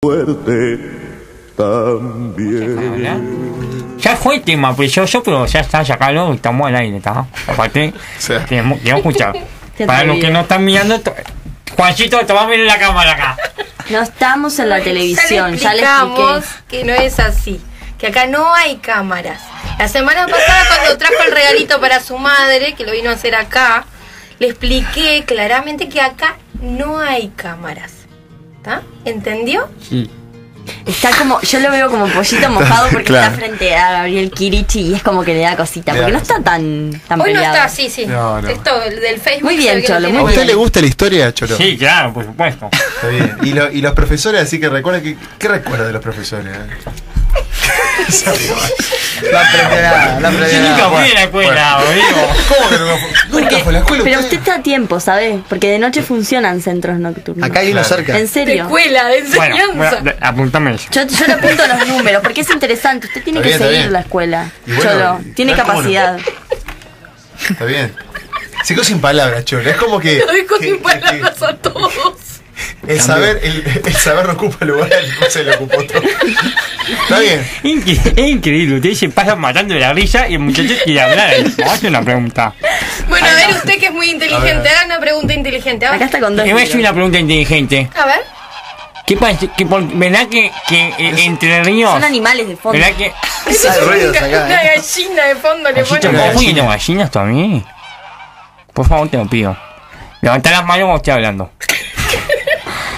Fuerte también. Ya fue el tema precioso, pero ya está sacado, estamos al aire, ¿está? Aparte, queremos escuchar. Para los que no están mirando, Juancito, te vas a ver en la cámara acá. No estamos en la televisión, ya le explicamos expliqué. que no es así, que acá no hay cámaras. La semana pasada, cuando trajo el regalito para su madre, que lo vino a hacer acá, le expliqué claramente que acá no hay cámaras. ¿Está? ¿Entendió? Sí. Está como, yo lo veo como pollito mojado porque Claro. está frente a Gabriel Kirichi y es como que le da cosita, porque no está tan Hoy no peleado. está, sí. No. Esto, el del Facebook. Muy bien, se ve que Cholo, lo muy ¿A tiene. usted le gusta la historia, Cholo? Sí, claro, por supuesto. Está bien. Y los profesores, así que recuerda que... ¿Qué recuerda de los profesores? No aprendió nada, no aprendió Yo nunca nada. fui a la escuela, boludo. ¿Cómo que nunca fue? ¿Nunca fue a la escuela? Pero usted está a tiempo, ¿sabes? Porque de noche funcionan centros nocturnos. Acá hay uno cerca. ¿En De serio? escuela, de Bueno, enseñanza. apuntame eso. Yo le apunto los números porque es interesante. Usted tiene Está que bien, está seguir bien. la escuela. Y bueno, Cholo, tiene ¿cómo no? capacidad. Está bien. Se quedó sin palabras, Cholo. Es como que... Lo dijo que- sin que- palabras a todos. El saber no ocupa lugar, no se lo ocupó todo. Está bien. Es increíble, ustedes se pasan matando de la risa y el muchacho quiere hablar. Vamos a hacer una pregunta. Bueno, a ver, usted que es muy inteligente, haga una pregunta inteligente. Acá está con dos. Te voy a hacer una pregunta inteligente. A ver. ¿Qué pasa? ¿Verdad que Entre Ríos? Son animales de fondo. ¿Verdad que Eso Hay es ruidos una acá, gallina de fondo le Juancito, pone. ¿vos fuiste gallinas también? Por favor, te lo pido. Levantá las manos cuando esté hablando.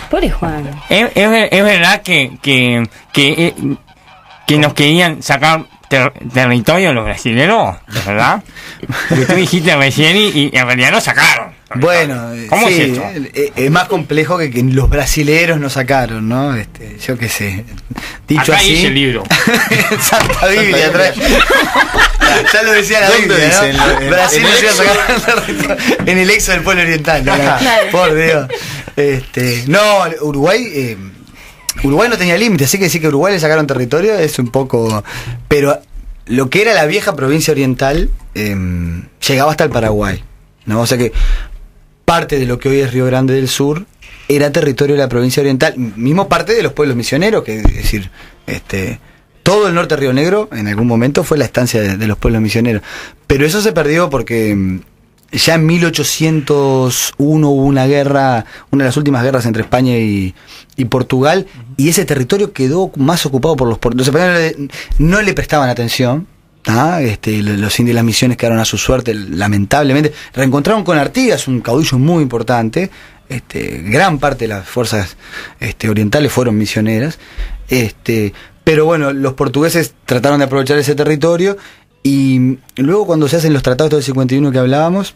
Pobre Juan. ¿Es verdad que nos querían sacar territorio los brasileños? ¿Es verdad? Porque tú dijiste recién y en realidad nos sacaron. Bueno, ¿Cómo sí, es esto? es más complejo que los brasileros nos sacaron, ¿no? Yo qué sé. Dicho Acá así. dice el libro. Santa Biblia trae. Ya lo decía la ¿Dónde Biblia, dice? ¿no? En Brasil el nos iba a Éxodo. sacar en el Éxodo del pueblo oriental, ¿no? Claro. Por Dios. No, Uruguay no tenía límite, así que decir que Uruguay le sacaron territorio es un poco... Pero lo que era la vieja provincia oriental llegaba hasta el Paraguay, ¿no? O sea que parte de lo que hoy es Río Grande del Sur era territorio de la provincia oriental, mismo parte de los pueblos misioneros, que es decir, todo el norte de Río Negro en algún momento fue la estancia de los pueblos misioneros. Pero eso se perdió porque ya en 1801 hubo una guerra, una de las últimas guerras entre España y Portugal, y ese territorio quedó más ocupado por los portugueses. Los españoles no le prestaban atención. Los indios de las misiones quedaron a su suerte, lamentablemente. Reencontraron con Artigas, un caudillo muy importante. Gran parte de las fuerzas orientales fueron misioneras. Pero bueno, los portugueses trataron de aprovechar ese territorio, y luego cuando se hacen los tratados del 51 que hablábamos,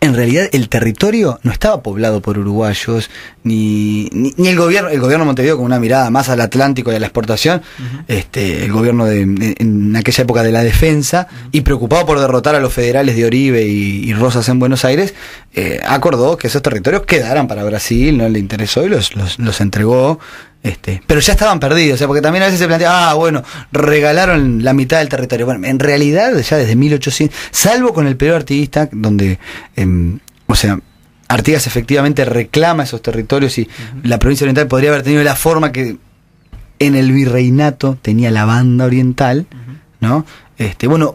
en realidad el territorio no estaba poblado por uruguayos, ni el gobierno de Montevideo, con una mirada más al Atlántico y a la exportación, el gobierno en aquella época de la defensa, y preocupado por derrotar a los federales de Oribe y Rosas en Buenos Aires, acordó que esos territorios quedaran para Brasil, no le interesó y los entregó. Pero ya estaban perdidos, o sea, porque también a veces se plantea, bueno, regalaron la mitad del territorio. Bueno, en realidad ya desde 1800, salvo con el periodo artiguista, donde, Artigas efectivamente reclama esos territorios, y la provincia oriental podría haber tenido la forma que en el virreinato tenía la banda oriental, ¿no?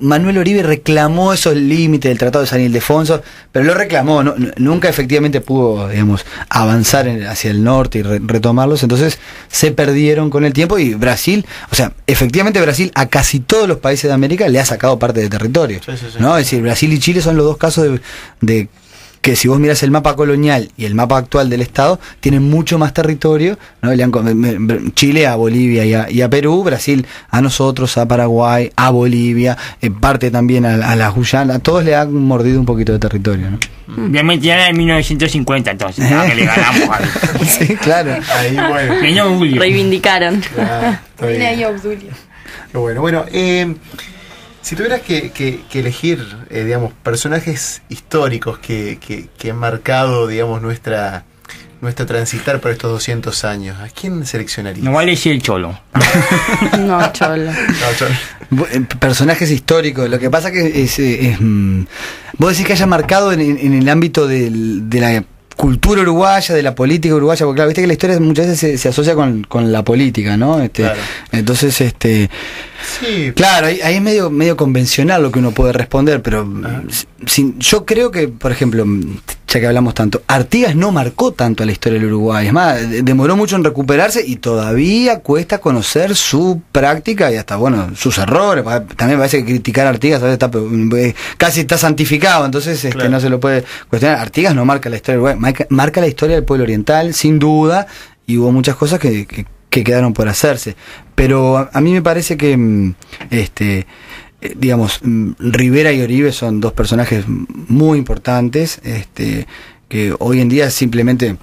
Manuel Oribe reclamó esos límites del Tratado de San Ildefonso, pero lo reclamó, nunca efectivamente pudo, digamos, avanzar hacia el norte y retomarlos, entonces se perdieron con el tiempo, y Brasil, efectivamente Brasil a casi todos los países de América le ha sacado parte de territorio, ¿no? Es decir, Brasil y Chile son los dos casos de que si vos mirás el mapa colonial y el mapa actual del Estado, tienen mucho más territorio, ¿no? Chile a Bolivia y a Perú, Brasil a nosotros, a Paraguay, a Bolivia, parte también a la Guyana, a todos le han mordido un poquito de territorio, ¿no? Obviamente era de 1950, entonces, que le ganamos a Sí, claro. Ahí, bueno. Señor Julio. Reivindicaron. Está bien. Viene ahí Obdulio. Qué bueno. Bueno, si tuvieras que elegir, digamos, personajes históricos que han marcado, digamos, nuestra transitar por estos 200 años, ¿a quién seleccionarías? No vale decir el Cholo. No, Cholo. Personajes históricos, lo que pasa que vos decís que haya marcado en el ámbito de la cultura uruguaya, de la política uruguaya, porque claro, viste que la historia muchas veces se asocia con la política, ¿no? Claro. Entonces, Sí. claro, ahí es medio convencional lo que uno puede responder, pero yo creo que, por ejemplo, ya que hablamos tanto, Artigas no marcó tanto a la historia del Uruguay, es más, demoró mucho en recuperarse y todavía cuesta conocer su práctica y hasta, bueno, sus errores. También parece que criticar a Artigas a veces casi está santificado, entonces Claro. no se lo puede cuestionar. Artigas no marca la historia del Uruguay, marca la historia del pueblo oriental, sin duda, y hubo muchas cosas que quedaron por hacerse. Pero a mí me parece que digamos, Rivera y Oribe son dos personajes muy importantes, que hoy en día simplemente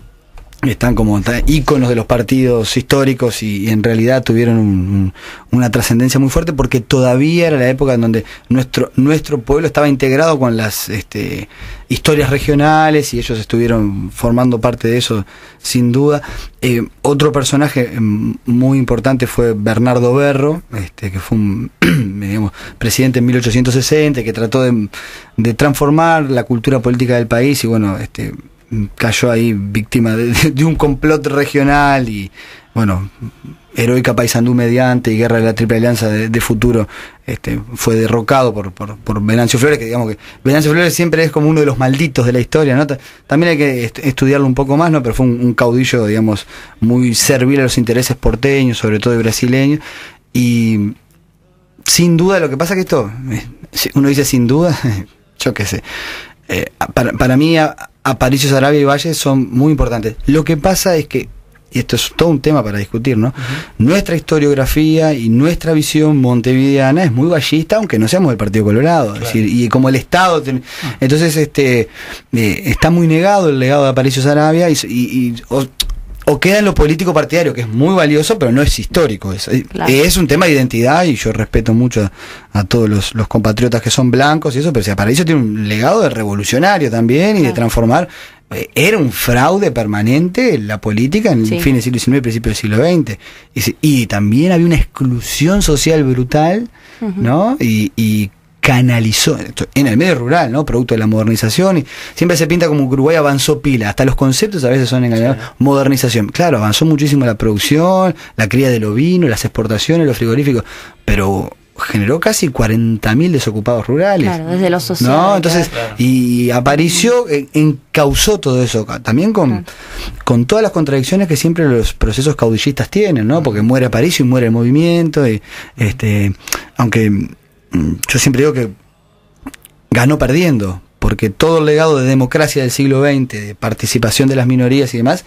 están como íconos de los partidos históricos y en realidad tuvieron una trascendencia muy fuerte porque todavía era la época en donde nuestro pueblo estaba integrado con las historias regionales y ellos estuvieron formando parte de eso sin duda. Otro personaje muy importante fue Bernardo Berro, que fue un digamos, presidente en 1860 que trató de transformar la cultura política del país y bueno, cayó ahí víctima de un complot regional y bueno, heroica Paysandú mediante y guerra de la Triple Alianza de futuro, fue derrocado por Venancio Flores, que digamos que Venancio Flores siempre es como uno de los malditos de la historia, ¿no? También hay que estudiarlo un poco más, ¿no? Pero fue un caudillo, digamos, muy servil a los intereses porteños, sobre todo y brasileños, y sin duda lo que pasa que esto, uno dice sin duda, yo qué sé, para mí Aparicio Saravia y Valle son muy importantes. Lo que pasa es que, y esto es todo un tema para discutir, ¿no? Nuestra historiografía y nuestra visión montevideana es muy vallista, aunque no seamos del Partido Colorado. Claro. Es decir, y como el Estado... Entonces, está muy negado el legado de Aparicio Saravia o queda en lo político partidario, que es muy valioso, pero no es histórico. Claro. Es un tema de identidad y yo respeto mucho a todos los compatriotas que son blancos y eso, pero si Aparicio tiene un legado de revolucionario también y de transformar. Era un fraude permanente la política en el fin del siglo XIX y principio del siglo XX. Y también había una exclusión social brutal, ¿no? Y canalizó en el medio rural, ¿no? Producto de la modernización, y siempre se pinta como que Uruguay avanzó pila, hasta los conceptos a veces son engañados. Modernización, claro, avanzó muchísimo la producción, la cría del ovino, las exportaciones, los frigoríficos, pero generó casi 40.000 desocupados rurales. Claro, desde los sociales. ¿No? Entonces, claro. Y Aparicio encauzó todo eso, también con todas las contradicciones que siempre los procesos caudillistas tienen, ¿no? Porque muere Aparicio y muere el movimiento, y aunque yo siempre digo que ganó perdiendo, porque todo el legado de democracia del siglo XX, de participación de las minorías y demás,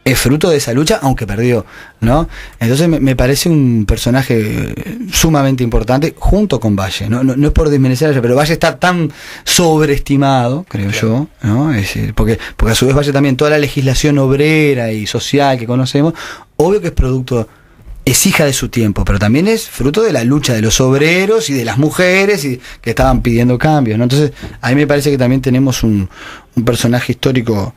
es fruto de esa lucha, aunque perdió, ¿no? Entonces me parece un personaje sumamente importante, junto con Valle, no es por desmerecer, pero Valle está tan sobreestimado, creo yo, ¿no? Porque a su vez Valle también, toda la legislación obrera y social que conocemos, obvio que es hija de su tiempo, pero también es fruto de la lucha de los obreros y de las mujeres y que estaban pidiendo cambios, ¿no? Entonces, a mí me parece que también tenemos un personaje histórico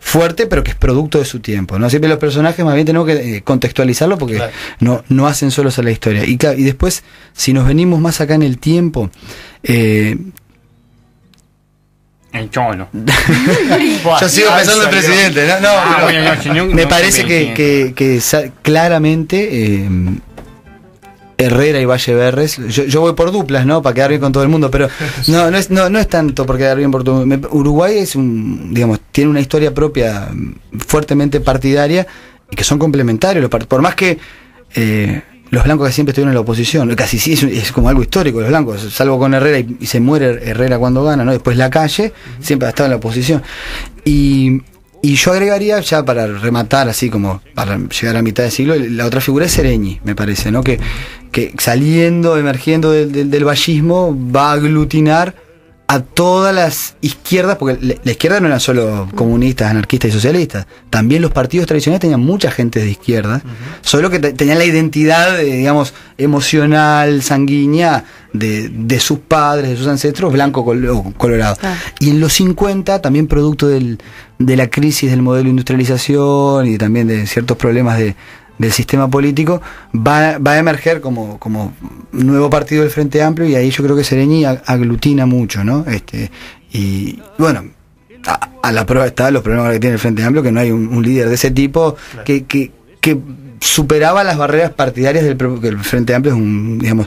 fuerte, pero que es producto de su tiempo, ¿no? Siempre los personajes más bien tenemos que contextualizarlo porque no hacen solos a la historia. Y después, si nos venimos más acá en el tiempo, el Cholo. Yo sigo pensando en presidente, ¿no? Me parece que claramente Herrera y Valle Berres, yo voy por duplas, ¿no? Para quedar bien con todo el mundo, pero no es tanto por quedar bien por todo el mundo. Uruguay tiene una historia propia fuertemente partidaria y que son complementarios. Por más que los blancos que siempre estuvieron en la oposición, casi sí es como algo histórico, los blancos, salvo con Herrera y se muere Herrera cuando gana, ¿no? Después Lacalle siempre ha estado en la oposición. Y yo agregaría, ya para rematar, así como para llegar a mitad de siglo, la otra figura es Sereñi, me parece, ¿no? Que emergiendo del vallismo, va a aglutinar a todas las izquierdas, porque la izquierda no eran solo comunistas, anarquistas y socialistas, también los partidos tradicionales tenían mucha gente de izquierda, solo que tenían la identidad, digamos, emocional, sanguínea, de sus padres, de sus ancestros, blanco o colorado. Y en los 50, también producto de la crisis del modelo de industrialización y también de ciertos problemas del sistema político, va a emerger como nuevo partido del Frente Amplio, y ahí yo creo que Sereñi aglutina mucho, ¿no? Y bueno, a la prueba está los problemas que tiene el Frente Amplio, que no hay un líder de ese tipo que superaba las barreras partidarias que el Frente Amplio es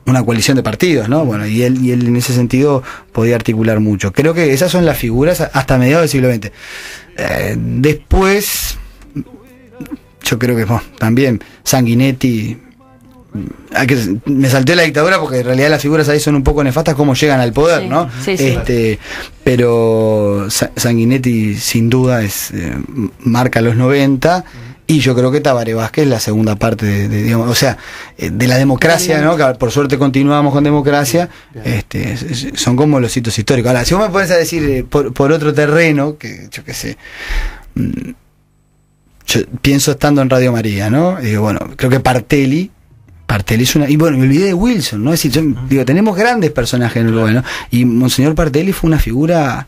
una coalición de partidos, ¿no? Bueno, y él en ese sentido podía articular mucho. Creo que esas son las figuras hasta mediados del siglo XX. Después, yo creo que también Sanguinetti. Me salté la dictadura porque en realidad las figuras ahí son un poco nefastas cómo llegan al poder, sí, ¿no? Sí. Pero Sanguinetti sin duda marca los 90. Y yo creo que Tabaré Vázquez, la segunda parte digamos, o sea, de la democracia, ¿no? Que por suerte continuamos con democracia, son como los hitos históricos. Ahora, si vos me pones a decir por otro terreno, que yo qué sé, yo pienso estando en Radio María, ¿no? Digo, bueno, creo que Partelli es una... Y bueno, me olvidé de Wilson, ¿no? Es decir, digo, tenemos grandes personajes en Uruguay, ¿no? Y Monseñor Partelli fue una figura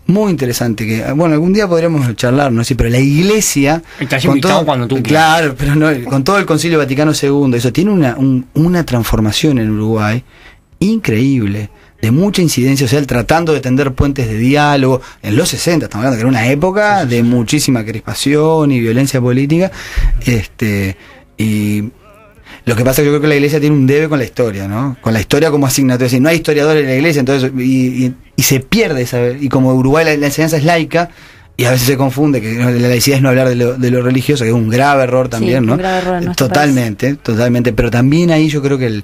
muy interesante, que bueno, algún día podríamos charlar, no sé, pero la iglesia con todo, cuando tú claro, pero no, con todo el Concilio Vaticano II, eso tiene una transformación en Uruguay increíble, de mucha incidencia social, tratando de tender puentes de diálogo en los 60, estamos hablando que era una época de muchísima crispación y violencia política, y lo que pasa es que yo creo que la iglesia tiene un debe con la historia, ¿no? Con la historia como asignatura. Es decir, no hay historiadores en la iglesia, entonces y se pierde esa. Y como Uruguay la enseñanza es laica, y a veces se confunde que la laicidad es no hablar de lo religioso, que es un grave error también, sí, ¿no? Un grave error en totalmente. Pero también ahí yo creo que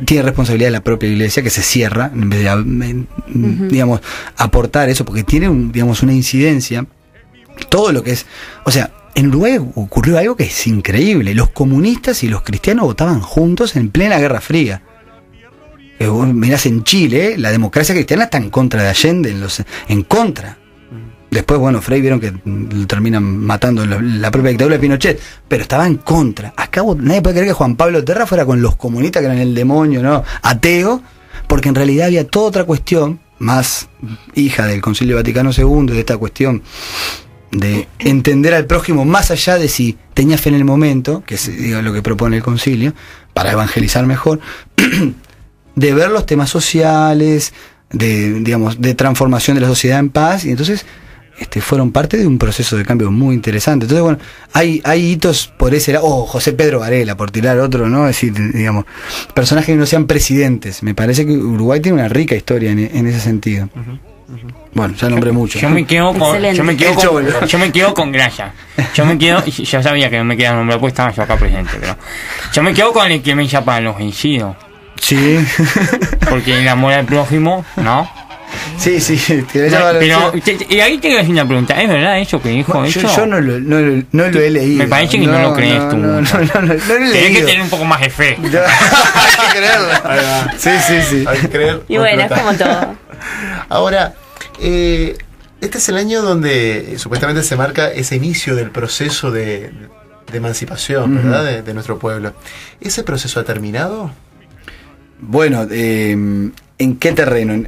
tiene responsabilidad la propia iglesia, que se cierra, en vez de, digamos, aportar eso, porque tiene una incidencia. Todo lo que es. O sea, en Uruguay ocurrió algo que es increíble. Los comunistas y los cristianos votaban juntos en plena Guerra Fría. Mirás en Chile, la democracia cristiana está en contra de Allende, en contra. Después, bueno, Frei vieron que lo terminan matando en la propia dictadura de Pinochet, pero estaba en contra. Acá nadie puede creer que Juan Pablo Terra fuera con los comunistas, que eran el demonio, ¿no? Ateo, porque en realidad había toda otra cuestión, más hija del Concilio Vaticano II, de esta cuestión de entender al prójimo más allá de si tenía fe en el momento, que es lo que propone el concilio, para evangelizar mejor, de ver los temas sociales, de transformación de la sociedad en paz, y entonces fueron parte de un proceso de cambio muy interesante. Entonces, bueno, hay hitos por ese lado, José Pedro Varela, por tirar otro, ¿no? Es decir, digamos, personajes que no sean presidentes. Me parece que Uruguay tiene una rica historia en ese sentido. Bueno, ya nombré mucho. Yo me quedo con Graya. Yo sabía que no me quedaba nombrar, porque estaba yo acá presente, pero yo me quedo con el que me echa para los vencidos. Sí. Porque el amor al prójimo, ¿no? Sí, pero y ahí te voy a hacer una pregunta, ¿es verdad eso que dijo eso? Yo no lo he leído. Me parece que no lo crees tú. No lo he leído. Tienes que tener un poco más de fe. Hay que creerlo. Sí. Hay que creer. Y bueno, es como todo. Ahora, este es el año donde supuestamente se marca ese inicio del proceso de emancipación, ¿verdad? De nuestro pueblo. ¿Ese proceso ha terminado? Bueno, ¿en qué terreno?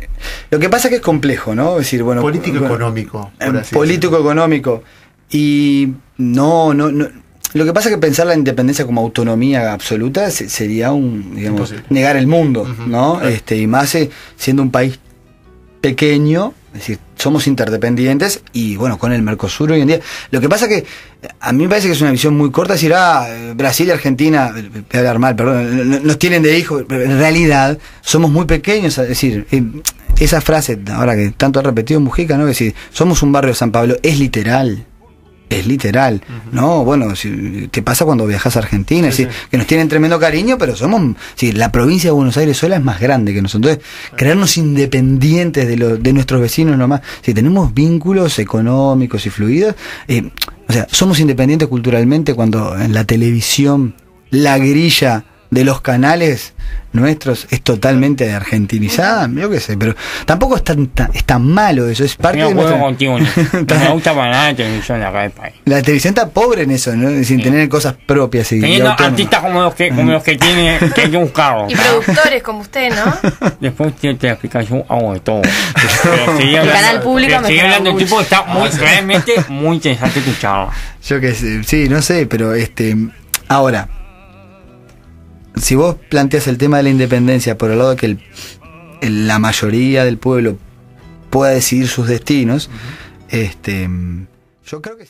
Lo que pasa es que es complejo, ¿no? Es decir, bueno, político-económico. Político-económico. Y no. Lo que pasa es que pensar la independencia como autonomía absoluta sería negar el mundo, ¿no? Claro. Y más siendo un país pequeño, es decir, somos interdependientes y bueno, con el Mercosur hoy en día. Lo que pasa que a mí me parece que es una visión muy corta decir, Brasil y Argentina, voy a hablar mal, perdón, nos tienen de hijos, pero en realidad somos muy pequeños, es decir, esa frase, ahora que tanto ha repetido Mujica, ¿no? Es decir, somos un barrio de San Pablo, es literal, ¿no? Bueno, ¿qué pasa cuando viajas a Argentina? Es decir, que nos tienen tremendo cariño, pero somos, la provincia de Buenos Aires sola es más grande que nosotros. Entonces, creernos independientes de nuestros vecinos nomás, si tenemos vínculos económicos y fluidos, o sea, somos independientes culturalmente cuando en la televisión la grilla de los canales nuestros es totalmente argentinizada, yo qué sé, pero tampoco es tan malo eso, es parte de nuestra... contigo, no me gusta para nada la televisión de acá del país. La televisión está pobre en eso, ¿no? Sin tener cosas propias y teniendo autónomas. artistas como los que tiene, que hay que buscarlos. Y productores como usted, ¿no? Después tiene la explicación, hago de todo. Pero el canal público me sigue hablando el tipo, está realmente muy interesante escucharlo. Yo qué sé, sí, no sé, pero ahora, si vos planteas el tema de la independencia por el lado de que la mayoría del pueblo pueda decidir sus destinos. Yo creo que